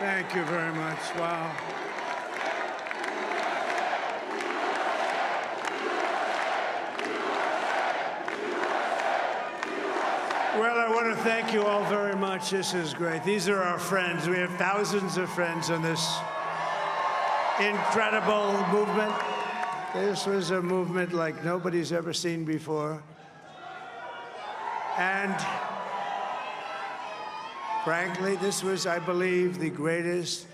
Thank you very much. Wow. Well, I want to thank you all very much. This is great. These are our friends. We have thousands of friends on this incredible movement. This was a movement like nobody's ever seen before. And frankly, this was, I believe, the greatest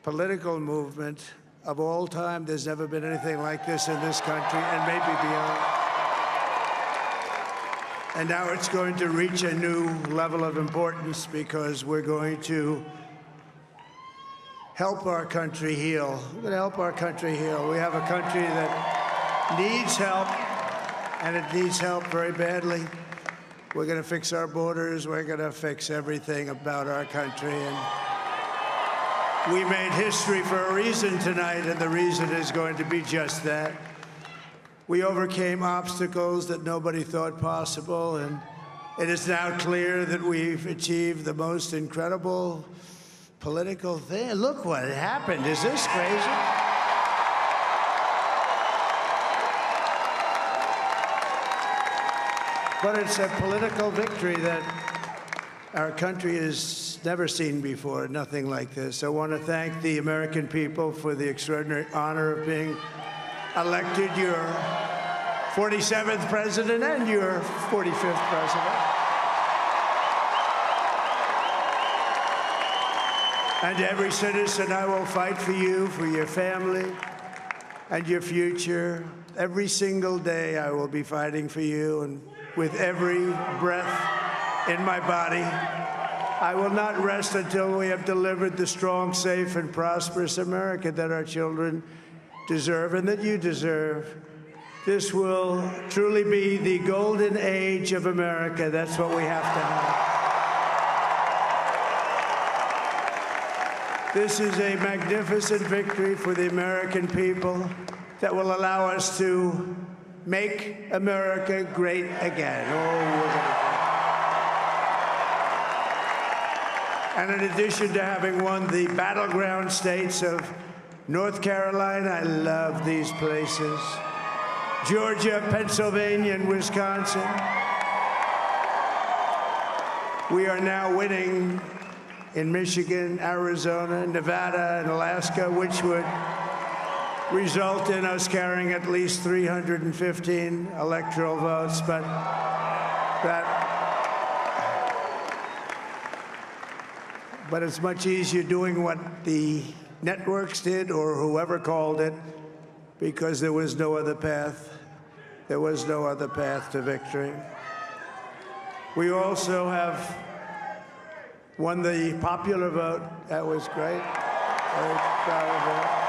political movement of all time. There's never been anything like this in this country, and maybe beyond. And now it's going to reach a new level of importance because we're going to help our country heal. We're going to help our country heal. We have a country that needs help, and it needs help very badly. We're going to fix our borders. We're going to fix everything about our country. And we made history for a reason tonight, and the reason is going to be just that. We overcame obstacles that nobody thought possible, and it is now clear that we've achieved the most incredible political thing. Look what happened. Is this crazy? But it's a political victory that our country has never seen before, nothing like this. I want to thank the American people for the extraordinary honor of being elected your 47th president and your 45th president. And every citizen, I will fight for you, for your family, and your future. Every single day, I will be fighting for you, and with every breath in my body, I will not rest until we have delivered the strong, safe, and prosperous America that our children deserve and that you deserve. This will truly be the golden age of America. That's what we have to have. This is a magnificent victory for the American people that will allow us to make America great again. And in addition to having won the battleground states of North Carolina, I love these places, Georgia, Pennsylvania, and Wisconsin, we are now winning in Michigan, Arizona, Nevada, and Alaska, which would result in us carrying at least 315 electoral votes. But it's much easier doing what the networks did or whoever called it, because there was no other path. There was no other path to victory. We also have won the popular vote. That was great. Very proud of that.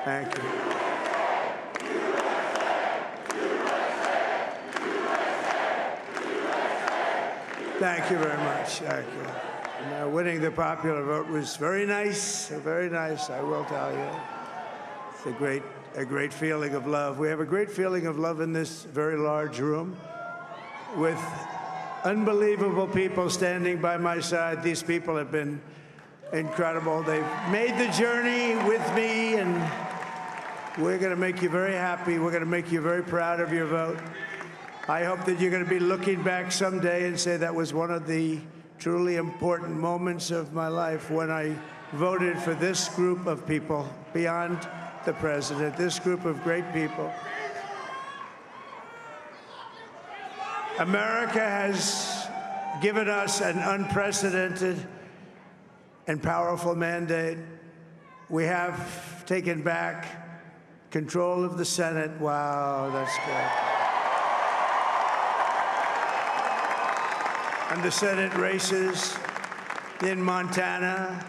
Thank you. Thank you very much. Thank you. And, winning the popular vote was very nice, I will tell you. It's a great feeling of love. We have a great feeling of love in this very large room with unbelievable people standing by my side. These people have been incredible. They've made the journey with me, and we're going to make you very happy. We're going to make you very proud of your vote. I hope that you're going to be looking back someday and say that was one of the truly important moments of my life when I voted for this group of people beyond the president, this group of great people. America has given us an unprecedented and powerful mandate. We have taken back control of the Senate. Wow, that's good. And the Senate races in Montana,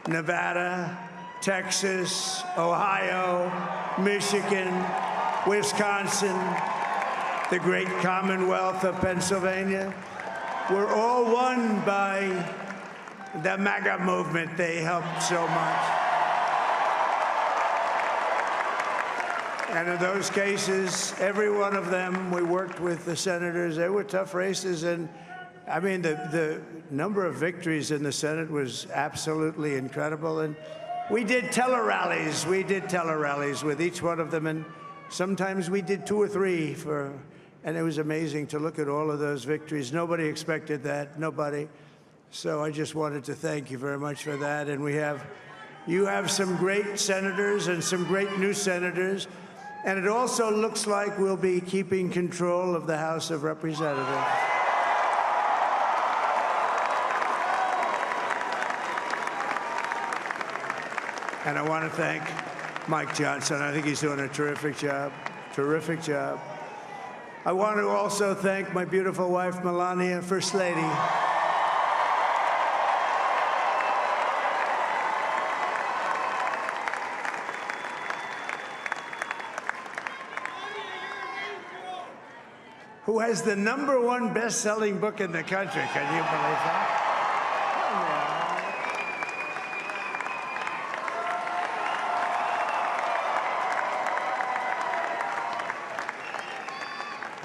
Nevada, Texas, Ohio, Michigan, Wisconsin, the great Commonwealth of Pennsylvania, were all won by the MAGA movement. They helped so much. And in those cases, every one of them, we worked with the senators. They were tough races. And I mean, the number of victories in the Senate was absolutely incredible. And we did tele-rallies. We did tele-rallies with each one of them. And sometimes we did 2 or 3 and it was amazing to look at all of those victories. Nobody expected that, nobody. So I just wanted to thank you very much for that. And you have some great senators and some great new senators. And it also looks like we'll be keeping control of the House of Representatives. And I want to thank Mike Johnson. I think he's doing a terrific job, terrific job. I want to also thank my beautiful wife, Melania, First Lady. Who has the #1 best-selling book in the country. Can you believe that?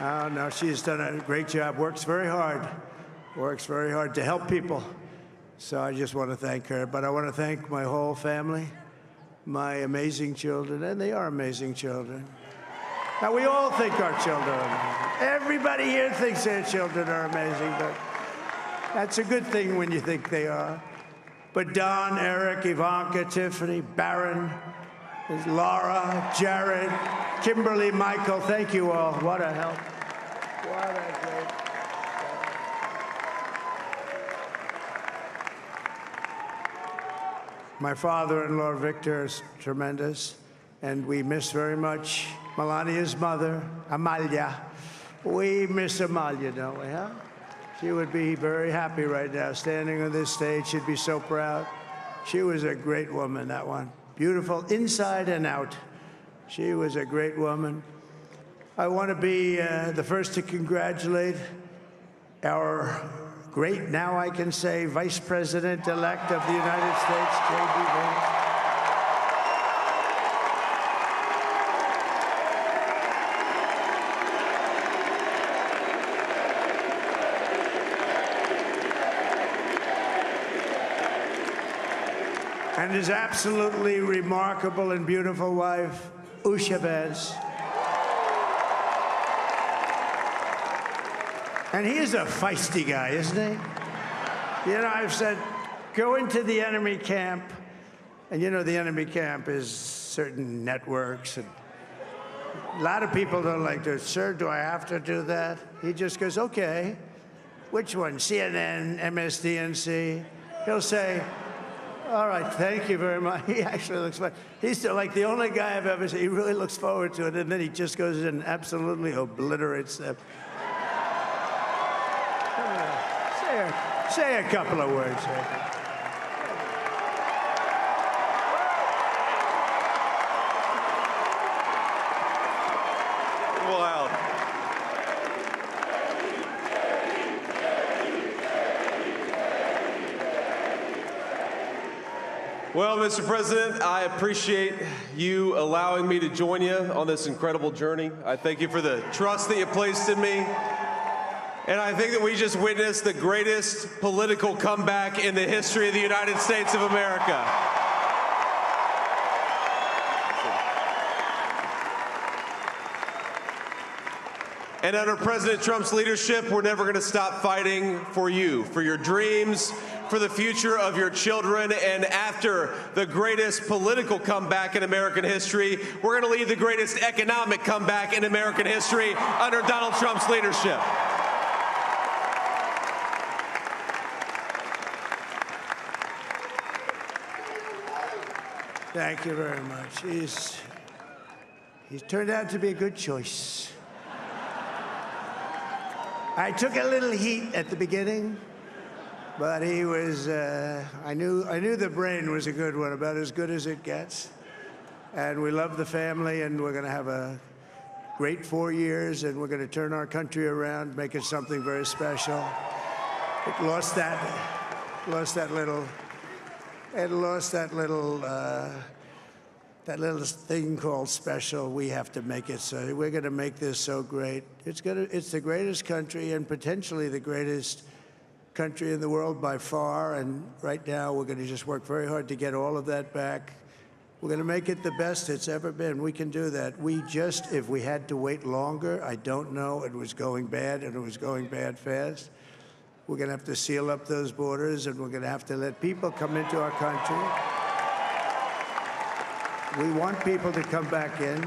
Oh, no, she's done a great job, works very hard to help people. So I just want to thank her. But I want to thank my whole family, my amazing children, and they are amazing children. Now, we all think our children are amazing. Everybody here thinks their children are amazing, but that's a good thing when you think they are. But Don, Eric, Ivanka, Tiffany, Barron, Laura, Jared, Kimberly, Michael, thank you all. What a help. What a great help. My father-in-law, Victor, is tremendous, and we miss very much Melania's mother, Amalia. We miss Amalia, don't we, huh? She would be very happy right now, standing on this stage. She'd be so proud. She was a great woman, that one. Beautiful inside and out. She was a great woman. I want to be the first to congratulate our great, now I can say, Vice President-elect of the United States, J.D. Vance. And his absolutely remarkable and beautiful wife, Usha Vance. And he is a feisty guy, isn't he? You know, I've said, go into the enemy camp. And you know, the enemy camp is certain networks. And a lot of people don't like to, sir, do I have to do that? He just goes, okay. Which one? CNN, MSDNC? He'll say, all right, thank you very much. He actually looks fine. He's still like the only guy I've ever seen. He really looks forward to it, and then he just goes in and absolutely obliterates them. Say a couple of words. Wow. Well, Mr. President, I appreciate you allowing me to join you on this incredible journey. I thank you for the trust that you placed in me. And I think that we just witnessed the greatest political comeback in the history of the United States of America. And under President Trump's leadership, we're never going to stop fighting for you, for your dreams, for the future of your children. And after the greatest political comeback in American history, we're going to lead the greatest economic comeback in American history under Donald Trump's leadership. Thank you very much. He's turned out to be a good choice. I took a little heat at the beginning, but he was, I knew the brain was a good one, about as good as it gets. And we love the family, and we're going to have a great 4 years, and we're going to turn our country around, make it something very special. It lost that little that little thing called special, we have to make it so. We're going to make this so great. It's the greatest country and potentially the greatest country in the world by far. And right now, we're going to just work very hard to get all of that back. We're going to make it the best it's ever been. We can do that. If we had to wait longer, I don't know. It was going bad, and it was going bad fast. We're going to have to seal up those borders, and we're going to have to let people come into our country. We want people to come back in,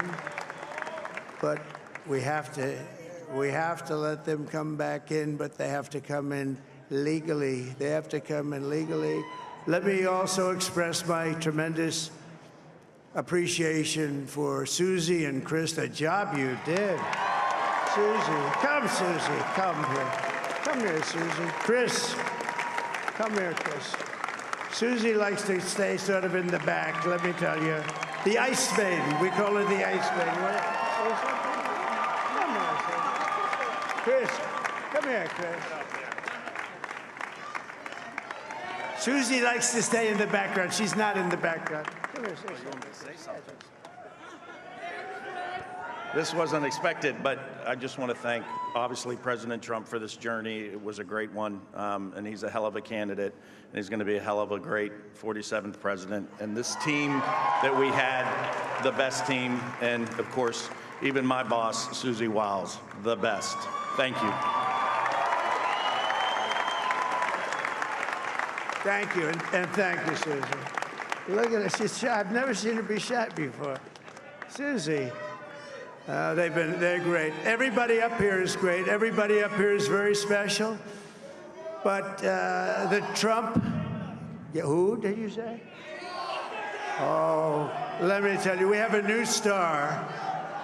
but we have to let them come back in, but they have to come in legally. They have to come in legally. Let me also express my tremendous appreciation for Susie and Chris, the job you did. Susie, come here. Come here, Susie. Chris, come here, Chris. Susie likes to stay sort of in the back, let me tell you. The Ice Maiden, we call her the Ice Maiden. Come here, Chris. Come here, Chris. Susie likes to stay in the background. She's not in the background. Come here, say something. This wasn't expected, but I just want to thank, obviously, President Trump for this journey. It was a great one, and he's a hell of a candidate, and he's going to be a hell of a great 47th president. And this team that we had, the best team, and, of course, even my boss, Susie Wiles, the best. Thank you. Thank you, and thank you, Susie. Look at her, she's shy. I've never seen her be shy before. Susie, they're great. Everybody up here is great. Everybody up here is very special. But the Trump, who did you say? Oh, let me tell you, we have a new star.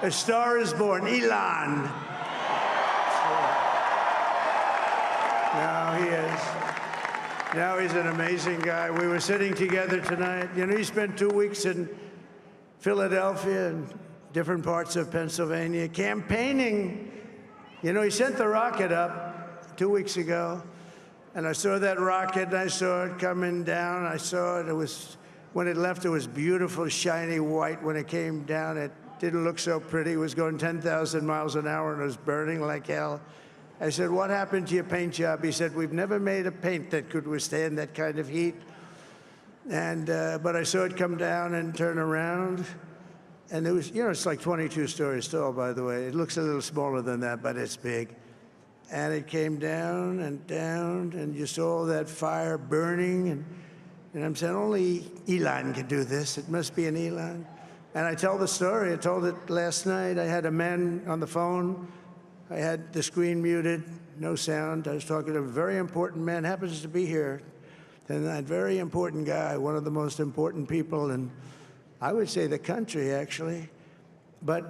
A star is born, Elon. Now he is. Now he's an amazing guy. We were sitting together tonight. You know, he spent 2 weeks in Philadelphia and different parts of Pennsylvania campaigning. You know, he sent the rocket up 2 weeks ago, and I saw that rocket, and I saw it coming down. I saw it. It was, when it left, it was beautiful, shiny white. When it came down, it didn't look so pretty. It was going 10,000 miles an hour, and it was burning like hell. I said, what happened to your paint job? He said, we've never made a paint that could withstand that kind of heat. And, but I saw it come down and turn around. And it was, you know, it's like 22 stories tall, by the way. It looks a little smaller than that, but it's big. And it came down, and you saw that fire burning. And I'm saying, only Elon can do this. It must be an Elon. And I tell the story. I told it last night. I had a man on the phone. I had the screen muted, no sound. I was talking to a very important man, happens to be here. And that very important guy, one of the most important people in, I would say, the country, actually. But,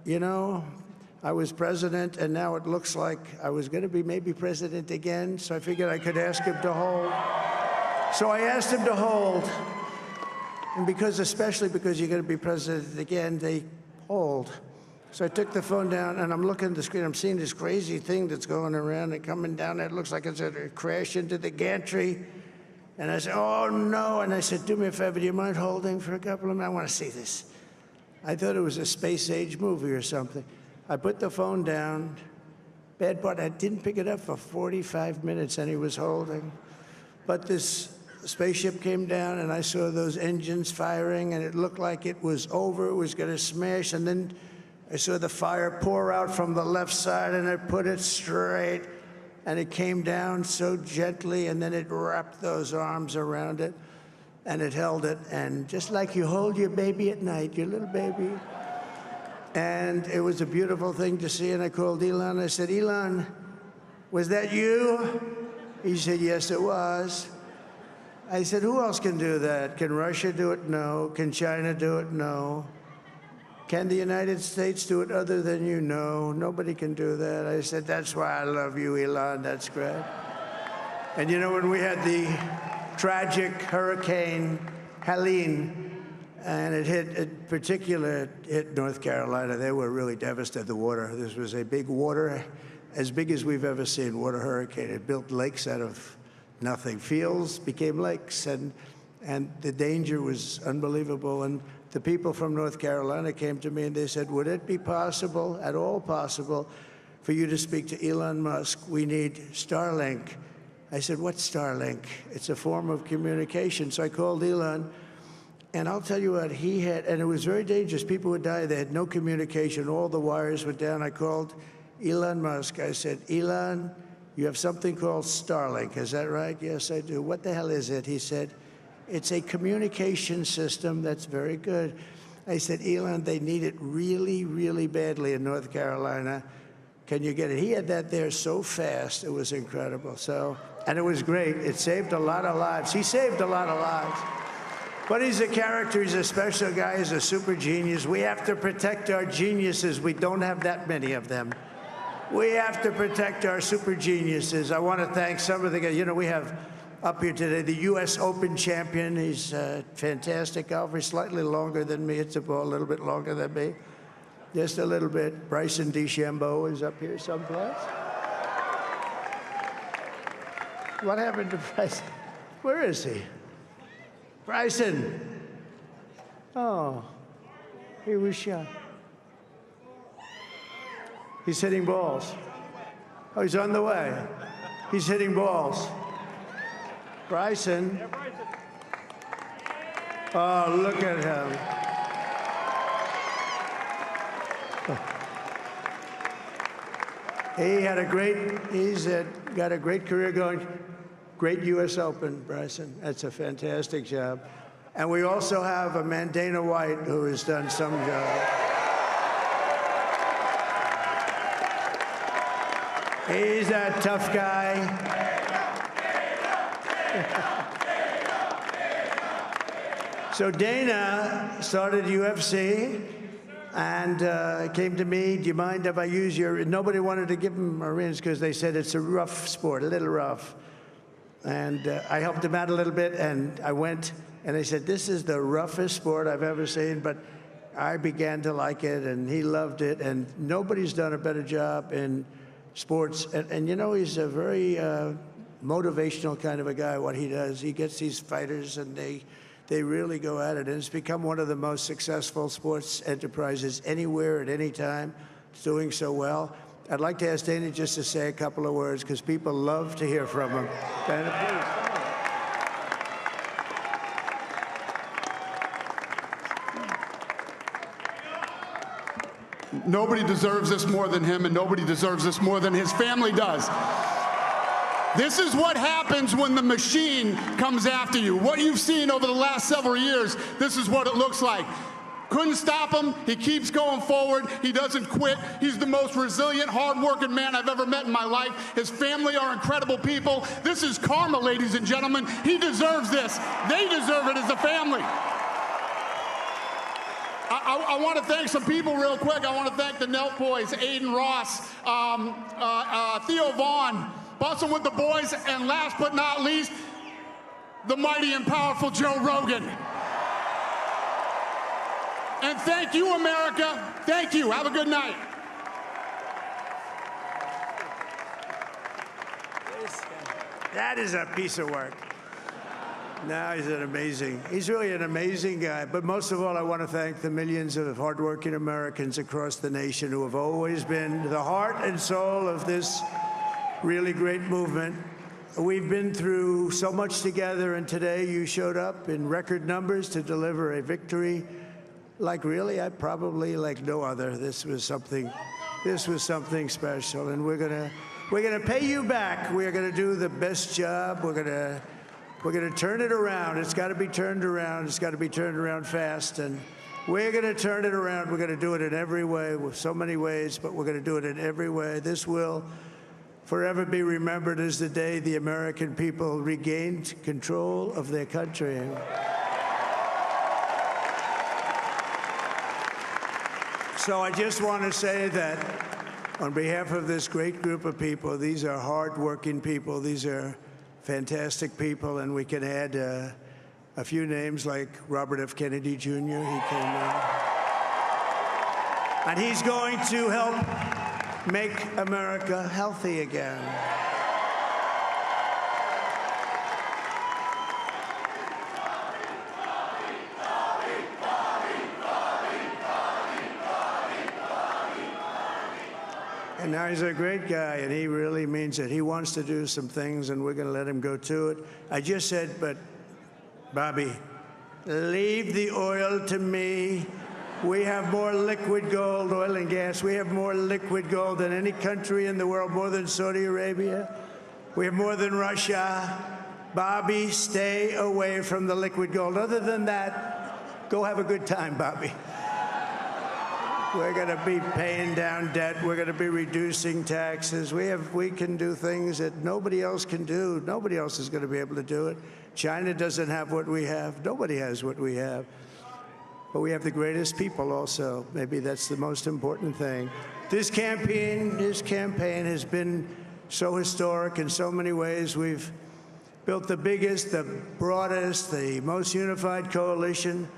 you know, I was president, and now it looks like I was going to be maybe president again, so I figured I could ask him to hold. So I asked him to hold. And especially because you're going to be president again, they hold. So I took the phone down, and I'm looking at the screen. I'm seeing this crazy thing that's going around and coming down. It looks like it's going to crash into the gantry. And I said, oh, no. And I said, do me a favor, do you mind holding for a couple of minutes? I want to see this. I thought it was a space-age movie or something. I put the phone down. Bad part, I didn't pick it up for 45 minutes, and he was holding. But this spaceship came down, and I saw those engines firing, and it looked like it was over. It was going to smash, and then I saw the fire pour out from the left side, and I put it straight, and it came down so gently, and then it wrapped those arms around it, and it held it, and just like you hold your baby at night, your little baby. And it was a beautiful thing to see, and I called Elon. I said, Elon, was that you? He said, yes, it was. I said, who else can do that? Can Russia do it? No. Can China do it? No. Can the United States do it other than you? No, nobody can do that. I said, that's why I love you, Elon. That's great. And you know, when we had the tragic Hurricane Helene, and it hit North Carolina, they were really devastated, the water. This was a big water, as big as we've ever seen, water hurricane. It built lakes out of nothing. Fields became lakes, and the danger was unbelievable. And the people from North Carolina came to me and they said, would it be possible, at all possible, for you to speak to Elon Musk? We need Starlink. I said, what's Starlink? It's a form of communication. So I called Elon, and I'll tell you what, he had, and it was very dangerous. People would die. They had no communication. All the wires were down. I called Elon Musk. I said, Elon, you have something called Starlink. Is that right? Yes, I do. What the hell is it? He said, it's a communication system that's very good. I said, Elon, they need it really, really badly in North Carolina. Can you get it? He had that there so fast. It was incredible. So, and it was great. It saved a lot of lives. He saved a lot of lives. But he's a character. He's a special guy. He's a super genius. We have to protect our geniuses. We don't have that many of them. We have to protect our super geniuses. I want to thank some of the guys. You know, we have up here today the U.S. Open champion. He's a fantastic golfer. He's slightly longer than me. It's a ball a little bit longer than me. Just a little bit. Bryson DeChambeau is up here someplace. What happened to Bryson? Where is he? Bryson. Oh, he was shot. He's hitting balls. Oh, he's on the way. He's hitting balls. Bryson. Oh, look at him. He's got a great career going. Great U.S. Open, Bryson. That's a fantastic job. And we also have a man, Dana White, who has done some job. He's a tough guy. So Dana started UFC and came to me, do you mind if I use your, nobody wanted to give him a rinse because they said it's a rough sport, a little rough. And I helped him out a little bit, and I went, and they said, this is the roughest sport I've ever seen, but I began to like it, and he loved it, and nobody's done a better job in sports. And you know, he's a very motivational kind of a guy, what he does. He gets these fighters, and they really go at it, and it's become one of the most successful sports enterprises anywhere at any time. It's doing so well. I'd like to ask Dana just to say a couple of words, because people love to hear from him. Dana, please. Nobody deserves this more than him, and nobody deserves this more than his family does. This is what happens when the machine comes after you. What you've seen over the last several years, this is what it looks like. Couldn't stop him. He keeps going forward. He doesn't quit. He's the most resilient, hard-working man I've ever met in my life. His family are incredible people. This is karma, ladies and gentlemen. He deserves this. They deserve it as a family. I want to thank some people real quick. I want to thank the Nelk boys, Aiden Ross, Theo Vaughn, busting with the boys, and last but not least, the mighty and powerful Joe Rogan. And thank you, America. Thank you. Have a good night. That is a piece of work. No, he's really an amazing guy. But most of all, I want to thank the millions of hardworking Americans across the nation who have always been the heart and soul of this really great movement. We've been through so much together, and today you showed up in record numbers to deliver a victory like probably like no other. This was something special, and we're gonna pay you back. We're gonna do the best job. We're gonna turn it around. It's got to be turned around. It's got to be turned around fast, and we're gonna turn it around. We're gonna do it in every way, with so many ways, but we're gonna do it in every way. This will forever be remembered as the day the American people regained control of their country. So I just want to say that on behalf of this great group of people, these are hard-working people. These are fantastic people, and we can add a few names like Robert F. Kennedy Jr. He came in. And he's going to help make America healthy again. And now he's a great guy, and he really means it. He wants to do some things, and we're going to let him go to it. I just said, but, Bobby, leave the oil to me. We have more liquid gold, oil and gas. We have more liquid gold than any country in the world, more than Saudi Arabia. We have more than Russia. Bobby, stay away from the liquid gold. Other than that, go have a good time, Bobby. We're going to be paying down debt. We're going to be reducing taxes. We can do things that nobody else can do. Nobody else is going to be able to do it. China doesn't have what we have. Nobody has what we have. But we have the greatest people also. Maybe that's the most important thing. This campaign has been so historic in so many ways. We've built the biggest, the broadest, the most unified coalition.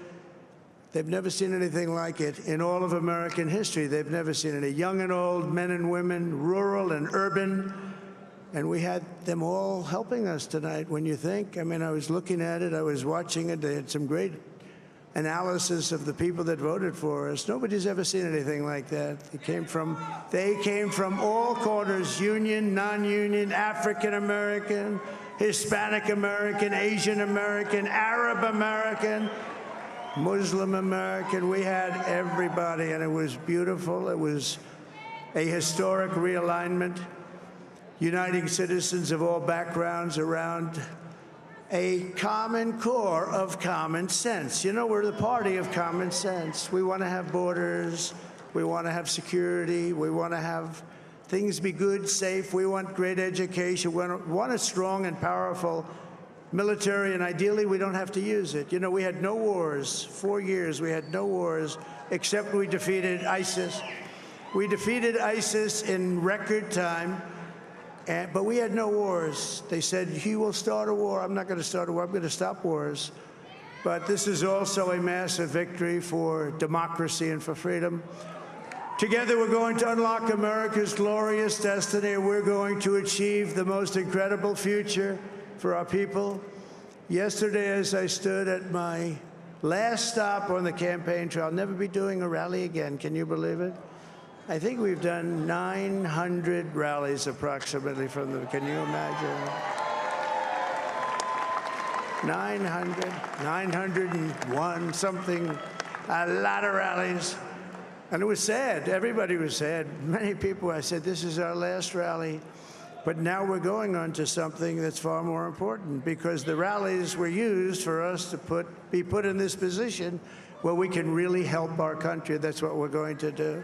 They've never seen anything like it in all of American history. They've never seen it. Young and old, men and women, rural and urban. And we had them all helping us tonight. When you think, I mean, I was looking at it, I was watching it. They had some great analysis of the people that voted for us. Nobody's ever seen anything like that. They came from all corners, union, non-union, African American, Hispanic American, Asian American, Arab American, Muslim American. We had everybody, and it was beautiful. It was a historic realignment, uniting citizens of all backgrounds around a common core of common sense. You know, we're the party of common sense. We want to have borders. We want to have security. We want to have things be good, safe. We want great education. We want a strong and powerful military, and ideally, we don't have to use it. You know, we had no wars. 4 years, we had no wars, except we defeated ISIS. We defeated ISIS in record time, but we had no wars. They said, he will start a war. I'm not going to start a war. I'm going to stop wars. But this is also a massive victory for democracy and for freedom. Together, we're going to unlock America's glorious destiny. We're going to achieve the most incredible future for our people. Yesterday, as I stood at my last stop on the campaign trail, I'll never be doing a rally again. Can you believe it? I think we've done 900 rallies approximately from them. Can you imagine? 901 something, a lot of rallies. And it was sad. Everybody was sad. Many people, I said, this is our last rally. But now we're going on to something that's far more important, because the rallies were used for us to be put in this position where we can really help our country. That's what we're going to do.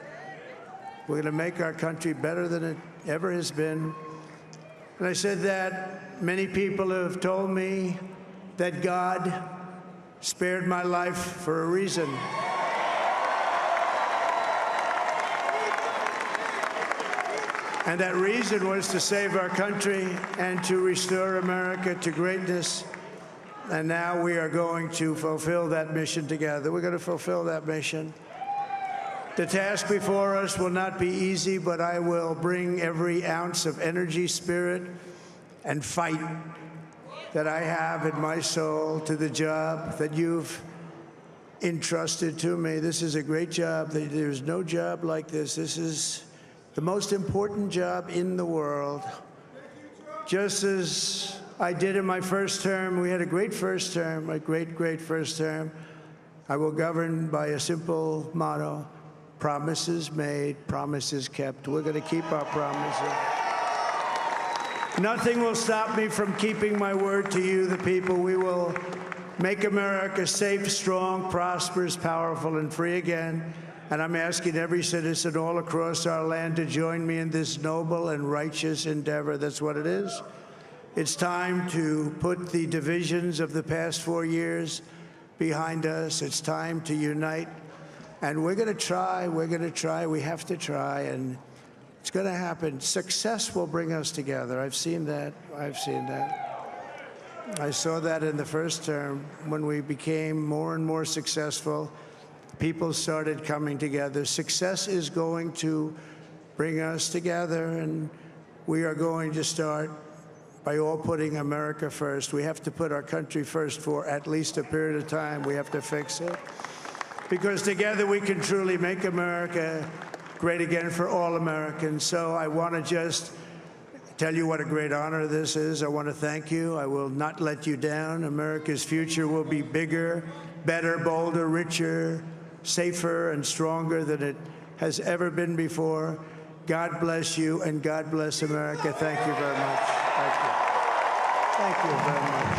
We're going to make our country better than it ever has been. And I said that many people have told me that God spared my life for a reason. And that reason was to save our country and to restore America to greatness. And now we are going to fulfill that mission together. We're going to fulfill that mission. The task before us will not be easy, but I will bring every ounce of energy, spirit, and fight that I have in my soul to the job that you've entrusted to me. This is a great job. There's no job like this. This is the most important job in the world. Just as I did in my first term, we had a great first term, a great, great first term. I will govern by a simple motto: promises made, promises kept. We're going to keep our promises. Nothing will stop me from keeping my word to you, the people. We will make America safe, strong, prosperous, powerful, and free again. And I'm asking every citizen all across our land to join me in this noble and righteous endeavor. That's what it is. It's time to put the divisions of the past 4 years behind us. It's time to unite. And we're going to try. We're going to try. We have to try. And it's going to happen. Success will bring us together. I've seen that. I've seen that. I saw that in the first term when we became more and more successful. People started coming together. Success is going to bring us together, and we are going to start by all putting America first. We have to put our country first for at least a period of time. We have to fix it, because together we can truly make America great again for all Americans. So I want to just tell you what a great honor this is. I want to thank you. I will not let you down. America's future will be bigger, better, bolder, richer, safer, and stronger than it has ever been before. God bless you, and God bless America. Thank you very much. Thank you. Thank you very much.